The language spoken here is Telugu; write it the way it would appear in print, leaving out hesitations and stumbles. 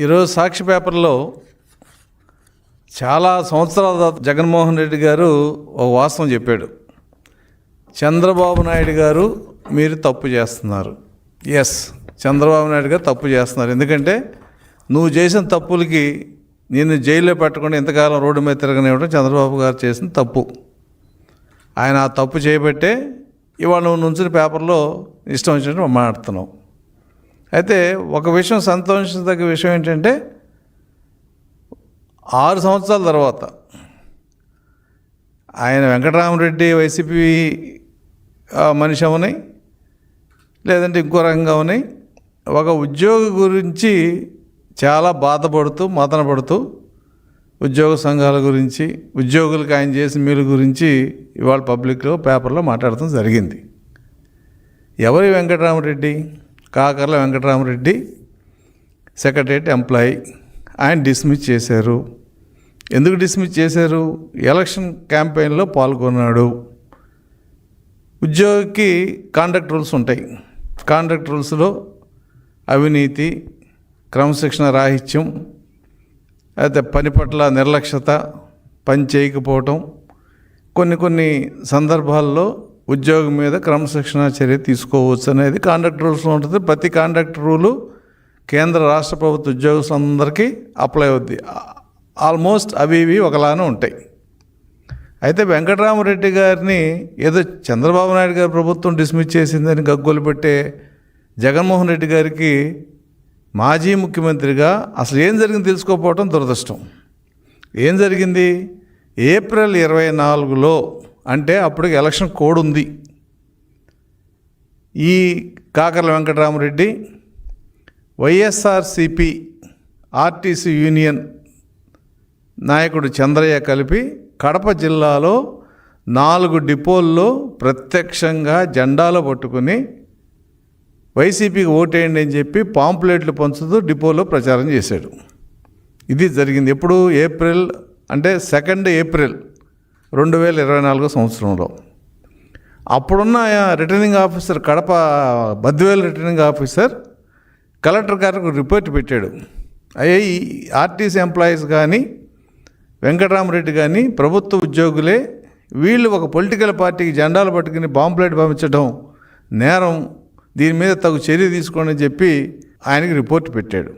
ఈరోజు సాక్షి పేపర్లో చాలా సంవత్సరాల తర్వాత జగన్మోహన్ రెడ్డి గారు ఒక వాస్తవం చెప్పాడు. చంద్రబాబు నాయుడు గారు మీరు తప్పు చేస్తున్నారు. ఎస్, చంద్రబాబు నాయుడు గారు తప్పు చేస్తున్నారు. ఎందుకంటే నువ్వు చేసిన తప్పులకి నిన్ను జైల్లో పెట్టకుండా ఇంతకాలం రోడ్డు మీద తిరగనివ్వడం చంద్రబాబు గారు చేసిన తప్పు. ఆయన ఆ తప్పు చేయబట్టే ఇవాళ నువ్వు నుంచిన పేపర్లో ఇష్టం వచ్చినట్టు మాట్లాడుతున్నావు. అయితే ఒక విషయం, సంతోషించదగ్గ విషయం ఏంటంటే 6 సంవత్సరాల తర్వాత ఆయన వెంకటరామరెడ్డి వైసీపీ మనిషి అవని, లేదంటే ఇంకో రకంగా అవని, ఒక ఉద్యోగి గురించి చాలా బాధపడుతూ మదన పడుతూ ఉద్యోగ సంఘాల గురించి, ఉద్యోగులకు ఆయన చేసిన మేలు గురించి ఇవాళ పబ్లిక్లో పేపర్లో మాట్లాడటం జరిగింది. ఎవరి వెంకటరామరెడ్డి? Kakarla Venkataramareddy, secretariat employee. ఆయన డిస్మిస్ చేశారు. ఎందుకు డిస్మిస్ చేశారు? ఎలక్షన్ క్యాంపెయిన్లో పాల్గొన్నాడు. ఉద్యోగికి కాండక్ట్ రూల్స్ ఉంటాయి. కాండక్ట్ రూల్స్లో అవినీతి, క్రమశిక్షణ రాహిత్యం, అయితే పని పట్ల నిర్లక్ష్యత, పని చేయకపోవటం, కొన్ని సందర్భాల్లో ఉద్యోగం మీద క్రమశిక్షణ చర్య తీసుకోవచ్చు అనేది కాండక్ట్ రూల్స్లో ఉంటుంది. ప్రతి కాండక్ట్ రూలు కేంద్ర రాష్ట్ర ప్రభుత్వ ఉద్యోగులందరికీ అప్లై అవుద్ది. ఆల్మోస్ట్ అవి ఒకలానే ఉంటాయి. అయితే వెంకటరామరెడ్డి గారిని ఏదో చంద్రబాబు నాయుడు గారి ప్రభుత్వం డిస్మిస్ చేసిందని గగ్గోలు పెట్టే జగన్మోహన్ రెడ్డి గారికి మాజీ ముఖ్యమంత్రిగా అసలు ఏం జరిగింది తెలుసుకోకపోవటం దురదృష్టం. ఏం జరిగింది? ఏప్రిల్ 24లో, అంటే అప్పటికి ఎలక్షన్ కోడ్ ఉంది. ఈ కాకర్ల వెంకటరామరెడ్డి వైఎస్ఆర్సిపి ఆర్టీసీ యూనియన్ నాయకుడు చంద్రయ్య కలిపి కడప జిల్లాలో 4 డిపోల్లో ప్రత్యక్షంగా జెండాలు పట్టుకుని వైసీపీకి ఓటేయండి అని చెప్పి పాంప్లెట్లు పంచుతూ డిపోలో ప్రచారం చేశాడు. ఇది జరిగింది ఎప్పుడు? ఏప్రిల్, అంటే 2 ఏప్రిల్ 2024 సంవత్సరంలో. అప్పుడున్న returning officer, Kadapa Badvel returning officer collector గారికి రిపోర్ట్ పెట్టాడు. అయ్యే ఈ ఆర్టీసీ ఎంప్లాయీస్ కానీ వెంకటరామరెడ్డి కానీ ప్రభుత్వ ఉద్యోగులే, వీళ్ళు ఒక పొలిటికల్ పార్టీకి జెండాలు పట్టుకుని పాంప్లెట్ పంపించడం నేరం, దీని మీద తగు చర్య తీసుకోండి అని చెప్పి ఆయనకి రిపోర్ట్ పెట్టాడు.